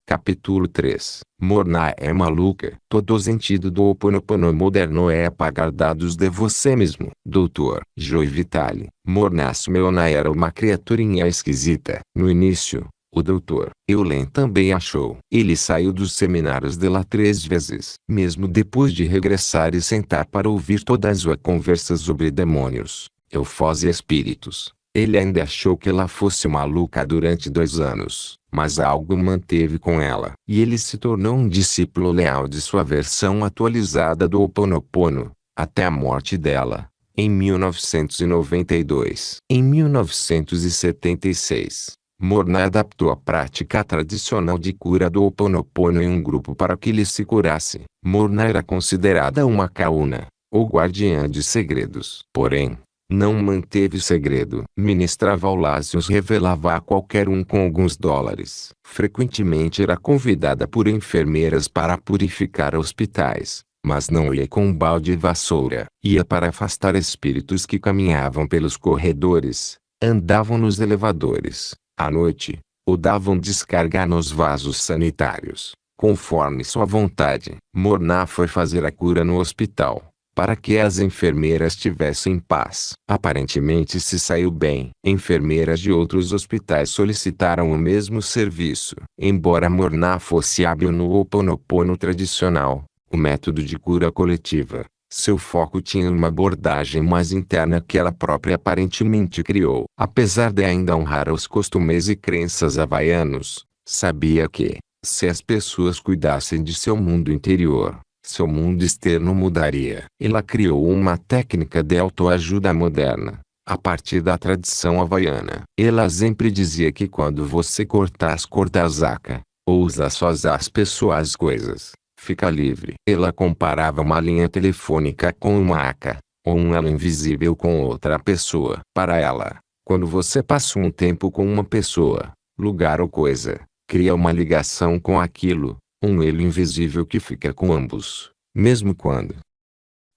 Capítulo 3. Morna é maluca. Todo o sentido do Ho Oponopono moderno é apagar dados de você mesmo. Dr. Joe Vitale. Morna Simeona era uma criaturinha esquisita. No início, o Dr. Eulen também achou. Ele saiu dos seminários de lá 3 vezes. Mesmo depois de regressar e sentar para ouvir toda a sua conversa sobre demônios, elfos e espíritos, ele ainda achou que ela fosse maluca durante 2 anos, mas algo manteve com ela. E ele se tornou um discípulo leal de sua versão atualizada do Ho Oponopono, até a morte dela, em 1992. Em 1976, Morna adaptou a prática tradicional de cura do Ho Oponopono em um grupo para que ele se curasse. Morna era considerada uma Kauna, ou guardiã de segredos. Porém, não manteve segredo. Ministrava aulas e os revelava a qualquer um com alguns dólares. Frequentemente era convidada por enfermeiras para purificar hospitais, mas não ia com um balde e vassoura. Ia para afastar espíritos que caminhavam pelos corredores, andavam nos elevadores, à noite, ou davam descarga nos vasos sanitários, conforme sua vontade. Morna foi fazer a cura no hospital, para que as enfermeiras tivessem paz. Aparentemente se saiu bem. Enfermeiras de outros hospitais solicitaram o mesmo serviço. Embora Morna fosse hábil no Ho Oponopono tradicional, o método de cura coletiva, seu foco tinha uma abordagem mais interna que ela própria aparentemente criou. Apesar de ainda honrar os costumes e crenças havaianos, sabia que, se as pessoas cuidassem de seu mundo interior, seu mundo externo mudaria. Ela criou uma técnica de autoajuda moderna, a partir da tradição havaiana. Ela sempre dizia que quando você cortar as cordas aka, ou usar suas as pessoas coisas, fica livre. Ela comparava uma linha telefônica com uma aka, ou um elo invisível com outra pessoa. Para ela, quando você passa um tempo com uma pessoa, lugar ou coisa, cria uma ligação com aquilo, um elo invisível que fica com ambos, mesmo quando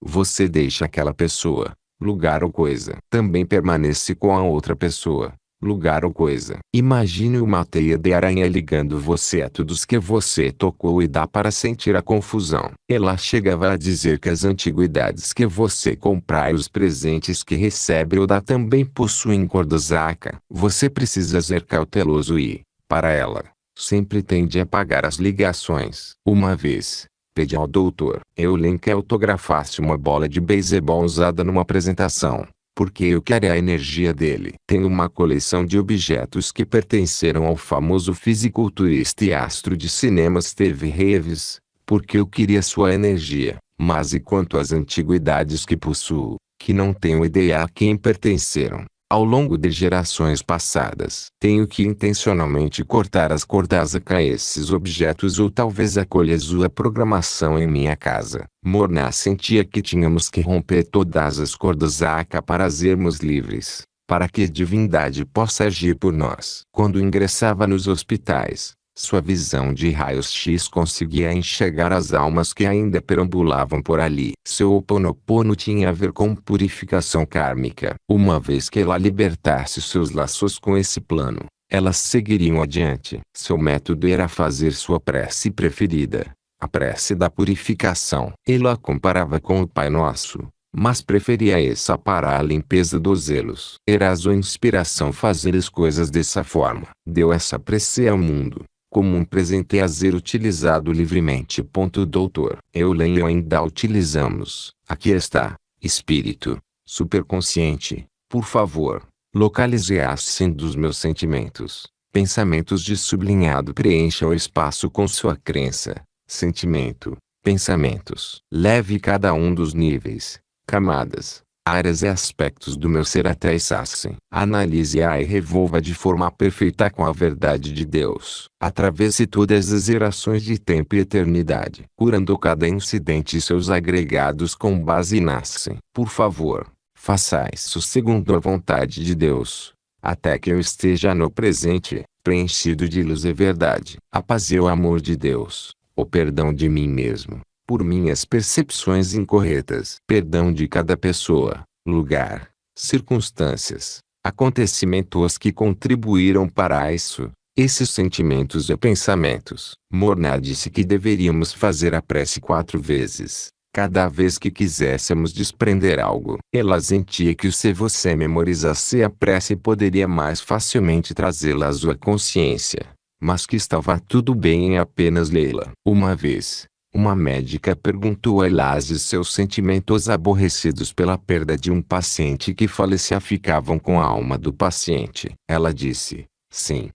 você deixa aquela pessoa, lugar ou coisa. Também permanece com a outra pessoa, lugar ou coisa. Imagine uma teia de aranha ligando você a todos que você tocou e dá para sentir a confusão. Ela chegava a dizer que as antiguidades que você compra e os presentes que recebe ou dá também possuem cordas aka. Você precisa ser cauteloso e, para ela, sempre tende a apagar as ligações. Uma vez, pedi ao Dr. Eulen que autografasse uma bola de beisebol usada numa apresentação, porque eu queria a energia dele. Tenho uma coleção de objetos que pertenceram ao famoso fisiculturista e astro de cinema Steve Reeves, porque eu queria sua energia. Mas e quanto às antiguidades que possuo, que não tenho ideia a quem pertenceram, ao longo de gerações passadas? Tenho que intencionalmente cortar as cordas a esses objetos ou talvez acolha sua programação em minha casa. Morna sentia que tínhamos que romper todas as cordas aka para sermos livres, para que a divindade possa agir por nós. Quando ingressava nos hospitais, sua visão de raios-x conseguia enxergar as almas que ainda perambulavam por ali. Seu Ho Oponopono tinha a ver com purificação kármica. Uma vez que ela libertasse seus laços com esse plano, elas seguiriam adiante. Seu método era fazer sua prece preferida, a prece da purificação. Ela a comparava com o Pai Nosso, mas preferia essa para a limpeza dos elos. Era a sua inspiração fazer as coisas dessa forma. Deu essa prece ao mundo, como um presente a ser utilizado livremente. Dr. Eulen e eu ainda utilizamos. Aqui está, espírito, superconsciente, por favor, localize a assim dos meus sentimentos. Pensamentos de sublinhado. Preencha o espaço com sua crença, sentimento, pensamentos. Leve cada um dos níveis, camadas, áreas e aspectos do meu ser até Sassin. Analise-a e revolva de forma perfeita com a verdade de Deus. Atravesse todas as gerações de tempo e eternidade, curando cada incidente e seus agregados com base em Sassin. Por favor, faça isso segundo a vontade de Deus, até que eu esteja no presente, preenchido de luz e verdade. A paz e o amor de Deus, o perdão de mim mesmo, por minhas percepções incorretas. Perdão de cada pessoa, lugar, circunstâncias, acontecimentos que contribuíram para isso, esses sentimentos e pensamentos. Morna disse que deveríamos fazer a prece 4 vezes, cada vez que quiséssemos desprender algo. Ela sentia que se você memorizasse a prece poderia mais facilmente trazê-la à sua consciência, mas que estava tudo bem em apenas lê-la. Uma vez, uma médica perguntou a ela se seus sentimentos aborrecidos pela perda de um paciente que falecia ficavam com a alma do paciente. Ela disse, sim.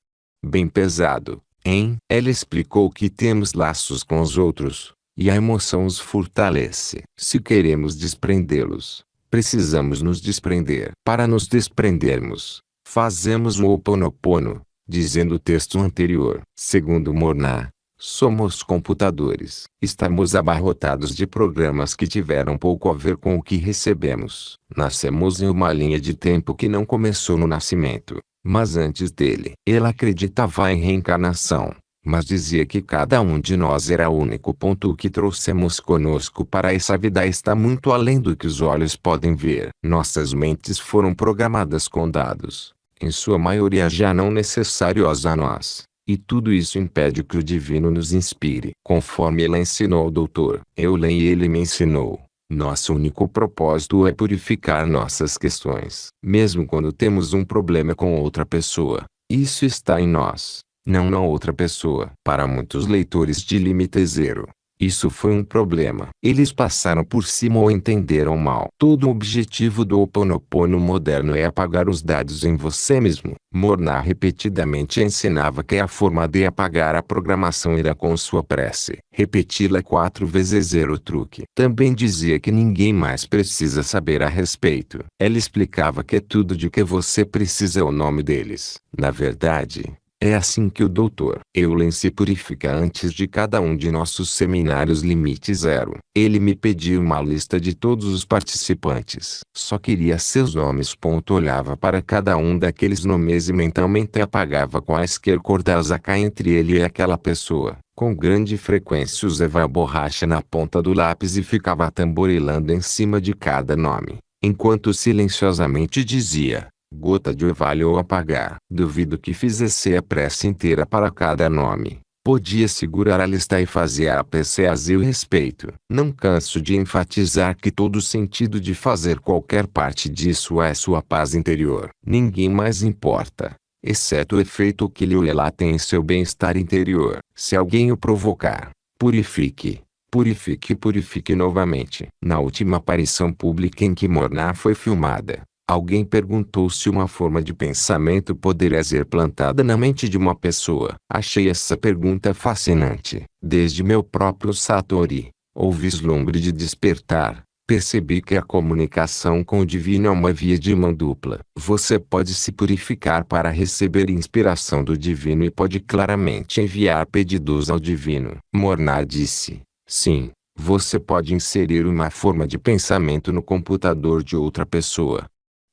Bem pesado, hein? Ela explicou que temos laços com os outros, e a emoção os fortalece. Se queremos desprendê-los, precisamos nos desprender. Para nos desprendermos, fazemos o Ho'oponopono, dizendo o texto anterior. Segundo Morna, somos computadores. Estamos abarrotados de programas que tiveram pouco a ver com o que recebemos. Nascemos em uma linha de tempo que não começou no nascimento, mas antes dele. Ela acreditava em reencarnação, mas dizia que cada um de nós era único. O que trouxemos conosco para essa vida está muito além do que os olhos podem ver. Nossas mentes foram programadas com dados, em sua maioria já não necessários a nós, e tudo isso impede que o divino nos inspire. Conforme ela ensinou ao Dr. Eulen e ele me ensinou, nosso único propósito é purificar nossas questões. Mesmo quando temos um problema com outra pessoa, isso está em nós, não na outra pessoa. Para muitos leitores de Limite Zero, isso foi um problema. Eles passaram por cima ou entenderam mal. Todo o objetivo do Ho'oponopono moderno é apagar os dados em você mesmo. Morna repetidamente ensinava que a forma de apagar a programação era com sua prece. Repeti-la 4 vezes era o truque. Também dizia que ninguém mais precisa saber a respeito. Ela explicava que tudo de que você precisa é o nome deles. Na verdade, é assim que o Dr. Eulen se purifica antes de cada um de nossos seminários Limite Zero. Ele me pediu uma lista de todos os participantes. Só queria seus nomes. Olhava para cada um daqueles nomes e mentalmente apagava quaisquer cordas cá entre ele e aquela pessoa. Com grande frequência usava a borracha na ponta do lápis e ficava tamborilando em cima de cada nome, enquanto silenciosamente dizia, gota de orvalho ou apagar. Duvido que fizesse a prece inteira para cada nome. Podia segurar a lista e fazer a prece a seu respeito. Não canso de enfatizar que todo o sentido de fazer qualquer parte disso é sua paz interior. Ninguém mais importa, exceto o efeito que lhe tem em seu bem-estar interior. Se alguém o provocar, purifique. Purifique e purifique novamente. Na última aparição pública em que Morna foi filmada, alguém perguntou se uma forma de pensamento poderia ser plantada na mente de uma pessoa. Achei essa pergunta fascinante. Desde meu próprio Satori, ou vislumbre de despertar, percebi que a comunicação com o divino é uma via de mão dupla. Você pode se purificar para receber inspiração do divino e pode claramente enviar pedidos ao divino. Morna disse, sim, você pode inserir uma forma de pensamento no computador de outra pessoa.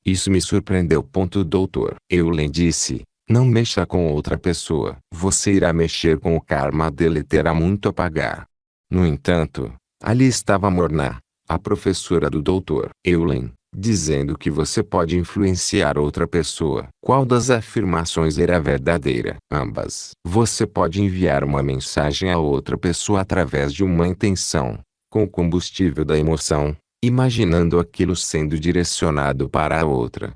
Isso me surpreendeu. Dr. Eulen disse, não mexa com outra pessoa. Você irá mexer com o karma dele e terá muito a pagar. No entanto, ali estava Morna, a professora do Dr. Eulen, dizendo que você pode influenciar outra pessoa. Qual das afirmações era verdadeira? Ambas. Você pode enviar uma mensagem a outra pessoa através de uma intenção, com o combustível da emoção, imaginando aquilo sendo direcionado para a outra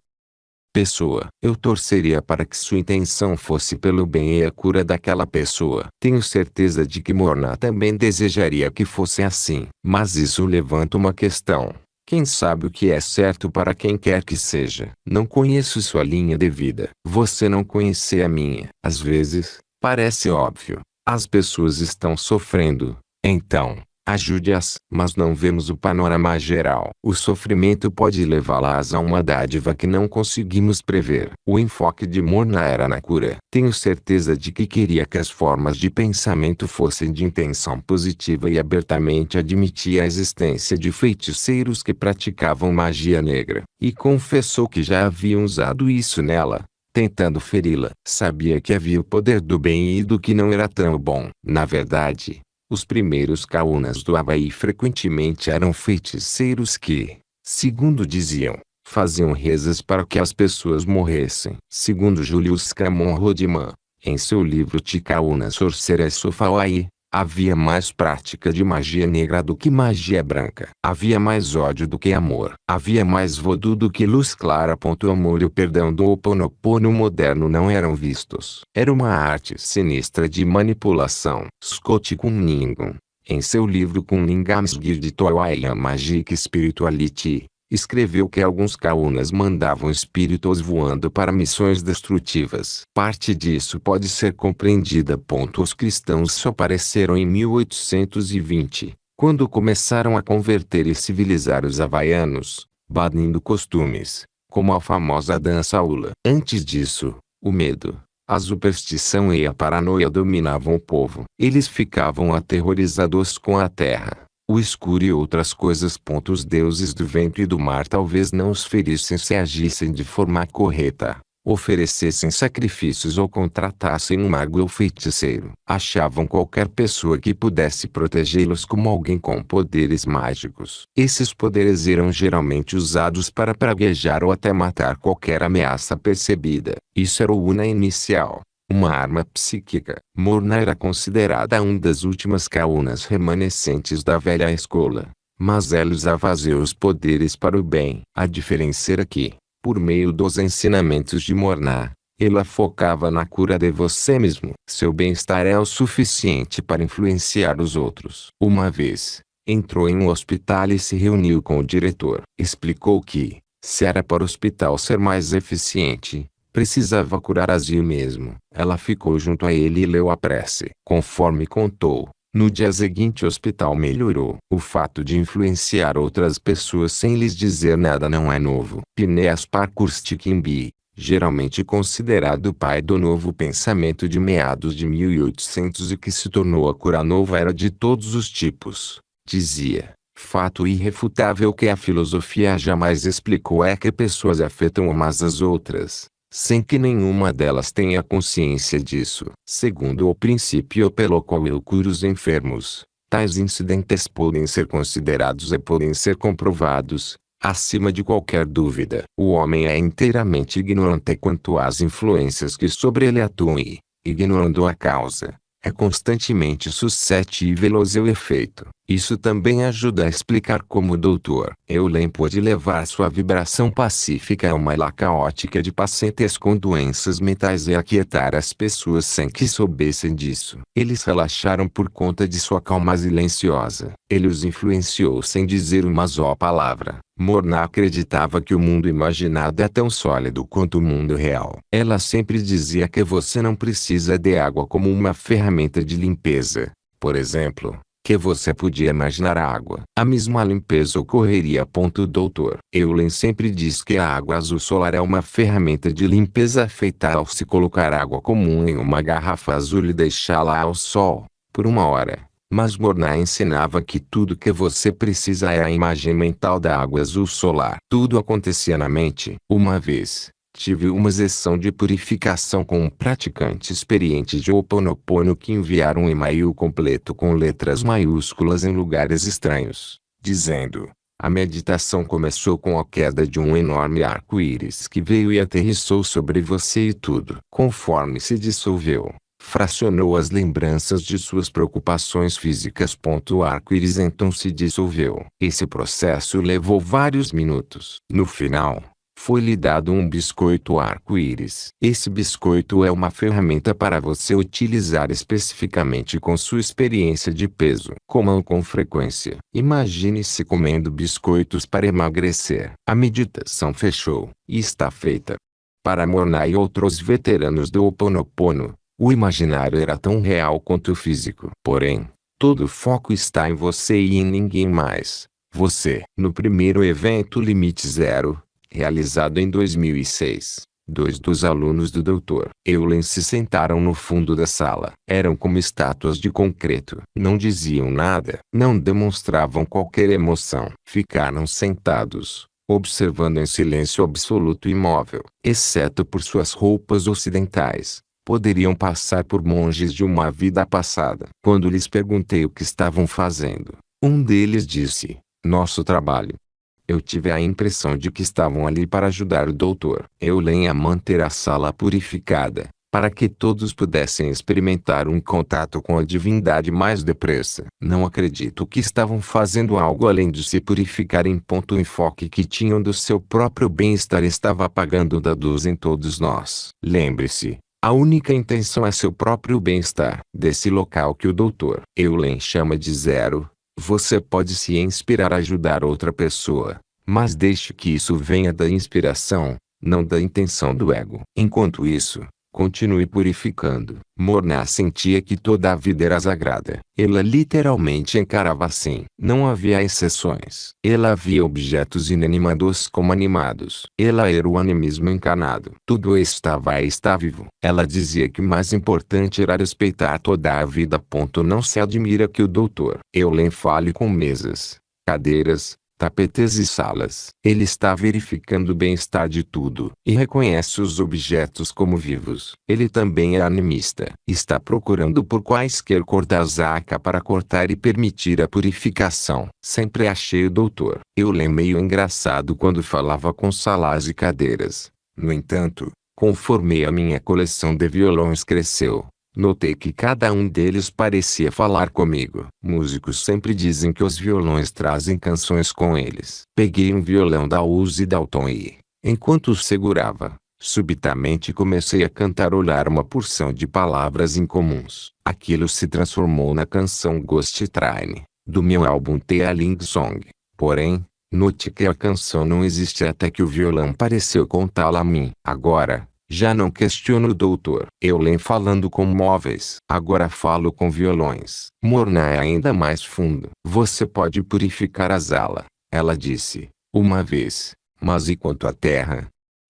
pessoa. Eu torceria para que sua intenção fosse pelo bem e a cura daquela pessoa. Tenho certeza de que Morna também desejaria que fosse assim. Mas isso levanta uma questão. Quem sabe o que é certo para quem quer que seja? Não conheço sua linha de vida. Você não conhece a minha. Às vezes, parece óbvio. As pessoas estão sofrendo. Então, ajude-as. Mas não vemos o panorama geral. O sofrimento pode levá-las a uma dádiva que não conseguimos prever. O enfoque de Morna era na cura. Tenho certeza de que queria que as formas de pensamento fossem de intenção positiva e abertamente admitia a existência de feiticeiros que praticavam magia negra. E confessou que já haviam usado isso nela, tentando feri-la. Sabia que havia o poder do bem e do que não era tão bom. Na verdade, os primeiros Kaunas do Havaí frequentemente eram feiticeiros que, segundo diziam, faziam rezas para que as pessoas morressem. Segundo Julius Cameron Rodman, Em seu livro Ticcaúna Sorcerer Sophawaii, havia mais prática de magia negra do que magia branca. Havia mais ódio do que amor. Havia mais voodoo do que luz clara. O amor e o perdão do Ho'oponopono moderno não eram vistos. Era uma arte sinistra de manipulação. Scott Cunningham, em seu livro Cunningham's Guide to Hawaiian Magic Spirituality, escreveu que alguns Kaunas mandavam espíritos voando para missões destrutivas. Parte disso pode ser compreendida. Os cristãos só apareceram em 1820, quando começaram a converter e civilizar os havaianos, banindo costumes, como a famosa dança hula. Antes disso, o medo, a superstição e a paranoia dominavam o povo. Eles ficavam aterrorizados com a terra, o escuro e outras coisas. Os deuses do vento e do mar talvez não os ferissem se agissem de forma correta, oferecessem sacrifícios ou contratassem um mago ou feiticeiro. Achavam qualquer pessoa que pudesse protegê-los como alguém com poderes mágicos. Esses poderes eram geralmente usados para praguejar ou até matar qualquer ameaça percebida. Isso era o Una inicial, uma arma psíquica. Morna era considerada uma das últimas Kaunas remanescentes da velha escola, mas ela usava seus poderes para o bem. A diferença era que, por meio dos ensinamentos de Morna, ela focava na cura de você mesmo. Seu bem-estar é o suficiente para influenciar os outros. Uma vez, entrou em um hospital e se reuniu com o diretor. Explicou que, se era para o hospital ser mais eficiente, precisava curar a si mesmo. Ela ficou junto a ele e leu a prece. Conforme contou, no dia seguinte o hospital melhorou. O fato de influenciar outras pessoas sem lhes dizer nada não é novo. Phineas Parkhurst Quimby, geralmente considerado o pai do novo pensamento de meados de 1800 e que se tornou a cura nova era de todos os tipos, dizia: fato irrefutável que a filosofia jamais explicou é que pessoas afetam umas às outras, sem que nenhuma delas tenha consciência disso. Segundo o princípio pelo qual eu curo os enfermos, tais incidentes podem ser considerados e podem ser comprovados, acima de qualquer dúvida. O homem é inteiramente ignorante quanto às influências que sobre ele atuam e, ignorando a causa, é constantemente suscetível ao seu efeito. Isso também ajuda a explicar como o Dr. Eulen pôde levar sua vibração pacífica a uma ala caótica de pacientes com doenças mentais e aquietar as pessoas sem que soubessem disso. Eles relaxaram por conta de sua calma silenciosa. Ele os influenciou sem dizer uma só palavra. Morna acreditava que o mundo imaginado é tão sólido quanto o mundo real. Ela sempre dizia que você não precisa de água como uma ferramenta de limpeza, por exemplo, que você podia imaginar a água. A mesma limpeza ocorreria. Dr. Eulen sempre diz que a água azul solar é uma ferramenta de limpeza feita ao se colocar água comum em uma garrafa azul e deixá-la ao sol, por 1 hora. Mas Morna ensinava que tudo que você precisa é a imagem mental da água azul solar. Tudo acontecia na mente. Uma vez, tive uma sessão de purificação com um praticante experiente de Ho'oponopono que enviaram um e-mail completo com letras maiúsculas em lugares estranhos, dizendo: a meditação começou com a queda de um enorme arco-íris que veio e aterrissou sobre você e tudo, conforme se dissolveu, fracionou as lembranças de suas preocupações físicas. O arco-íris então se dissolveu. Esse processo levou vários minutos. No final, foi-lhe dado um biscoito arco-íris. Esse biscoito é uma ferramenta para você utilizar especificamente com sua experiência de peso. Coma-o com frequência. Imagine-se comendo biscoitos para emagrecer. A meditação fechou, e está feita. Para Morna e outros veteranos do Ho'oponopono, o imaginário era tão real quanto o físico. Porém, todo o foco está em você e em ninguém mais. Você. No primeiro evento Limite Zero, realizado em 2006, 2 dos alunos do Dr. Eulen se sentaram no fundo da sala. Eram como estátuas de concreto. Não diziam nada. Não demonstravam qualquer emoção. Ficaram sentados, observando em silêncio absoluto e imóvel. Exceto por suas roupas ocidentais, poderiam passar por monges de uma vida passada. Quando lhes perguntei o que estavam fazendo, um deles disse: nosso trabalho. Eu tive a impressão de que estavam ali para ajudar o Dr. Eulen a manter a sala purificada, para que todos pudessem experimentar um contato com a divindade mais depressa. Não acredito que estavam fazendo algo além de se purificarem. O enfoque que tinham do seu próprio bem-estar estava apagando da luz em todos nós. Lembre-se, a única intenção é seu próprio bem-estar. Desse local que o Dr. Eulen chama de zero, você pode se inspirar a ajudar outra pessoa, mas deixe que isso venha da inspiração, não da intenção do ego. Enquanto isso, continue purificando. Morna sentia que toda a vida era sagrada. Ela literalmente encarava assim. Não havia exceções. Ela via objetos inanimados como animados. Ela era o animismo encarnado. Tudo está vivo. Ela dizia que o mais importante era respeitar toda a vida. Não se admira que o Dr. Eulen fale com mesas, cadeiras, tapetes e salas. Ele está verificando o bem-estar de tudo e reconhece os objetos como vivos. Ele também é animista. Está procurando por quaisquer cordas para cortar e permitir a purificação. Sempre achei o Dr. Eulen meio engraçado quando falava com salas e cadeiras. No entanto, conforme a minha coleção de violões cresceu, notei que cada um deles parecia falar comigo. Músicos sempre dizem que os violões trazem canções com eles. Peguei um violão da Uzi Dalton e, enquanto o segurava, subitamente comecei a cantarolar uma porção de palavras incomuns. Aquilo se transformou na canção Ghost Train, do meu álbum The Aling Song. Porém, note que a canção não existe até que o violão pareceu contá-la a mim. Agora, já não questiono o Dr. Eulen falando com móveis. Agora falo com violões. Morna é ainda mais fundo. Você pode purificar a sala, ela disse, uma vez. Mas e quanto à terra?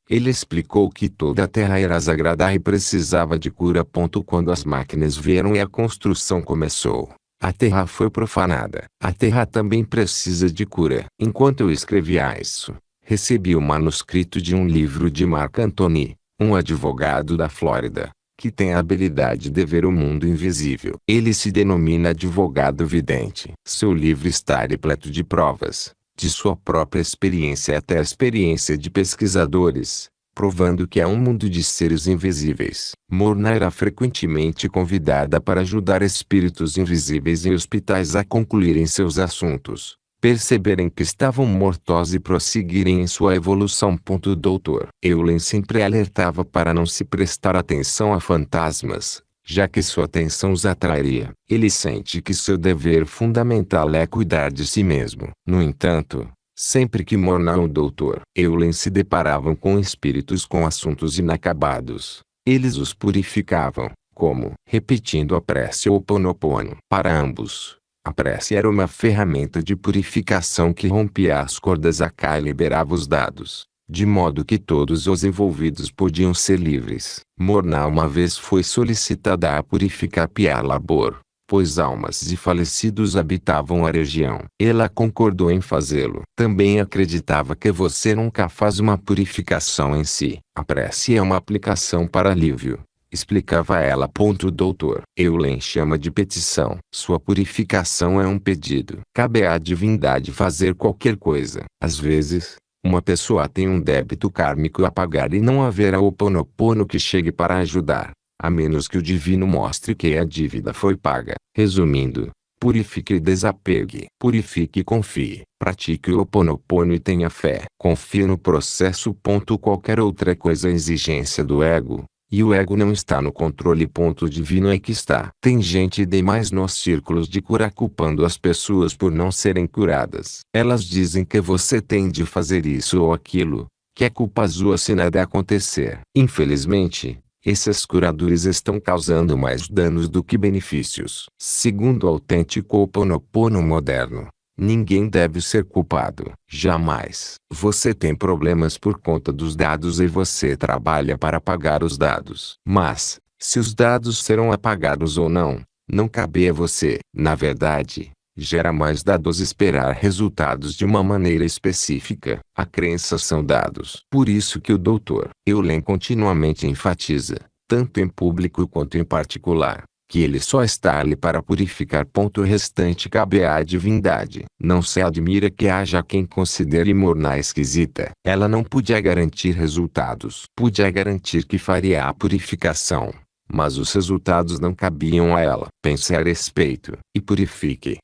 Ele explicou que toda a terra era sagrada e precisava de cura. Quando as máquinas vieram e a construção começou, a terra foi profanada. A terra também precisa de cura. Enquanto eu escrevia isso, recebi o manuscrito de um livro de Mark Antony, um advogado da Flórida, que tem a habilidade de ver o mundo invisível. Ele se denomina advogado vidente. Seu livro está repleto de provas, de sua própria experiência até a experiência de pesquisadores, provando que há um mundo de seres invisíveis. Morna era frequentemente convidada para ajudar espíritos invisíveis em hospitais a concluírem seus assuntos, perceberem que estavam mortos e prosseguirem em sua evolução. Dr. Eulen sempre alertava para não se prestar atenção a fantasmas, já que sua atenção os atrairia. Ele sente que seu dever fundamental é cuidar de si mesmo. No entanto, sempre que Morna ou Dr. Eulen se deparavam com espíritos com assuntos inacabados, eles os purificavam, como repetindo a prece Ho'oponopono. Para ambos, a prece era uma ferramenta de purificação que rompia as cordas e liberava os dados, de modo que todos os envolvidos podiam ser livres. Morna uma vez foi solicitada a purificar Pearl Labor, pois almas de falecidos habitavam a região. Ela concordou em fazê-lo. Também acreditava que você nunca faz uma purificação em si. A prece é uma aplicação para alívio, explicava ela. Dr. Eulen chama de petição. Sua purificação é um pedido. Cabe à divindade fazer qualquer coisa. Às vezes, uma pessoa tem um débito kármico a pagar e não haverá Ho'oponopono que chegue para ajudar, a menos que o divino mostre que a dívida foi paga. Resumindo, purifique e desapegue. Purifique e confie. Pratique o Ho'oponopono e tenha fé. Confie no processo. Qualquer outra coisa é exigência do ego. E o ego não está no controle. Divino é que está. Tem gente demais nos círculos de cura culpando as pessoas por não serem curadas. Elas dizem que você tem de fazer isso ou aquilo, que é culpa sua se nada acontecer. Infelizmente, esses curadores estão causando mais danos do que benefícios. Segundo o autêntico Ho'oponopono moderno, ninguém deve ser culpado. Jamais. Você tem problemas por conta dos dados e você trabalha para apagar os dados. Mas, se os dados serão apagados ou não, não cabe a você. Na verdade, gera mais dados esperar resultados de uma maneira específica. A crença são dados. Por isso que o Dr. Eulen continuamente enfatiza, tanto em público quanto em particular, que ele só está ali para purificar. O restante cabe à divindade. Não se admira que haja quem considere Morna esquisita. Ela não podia garantir resultados. Podia garantir que faria a purificação, mas os resultados não cabiam a ela. Pense a respeito, e purifique.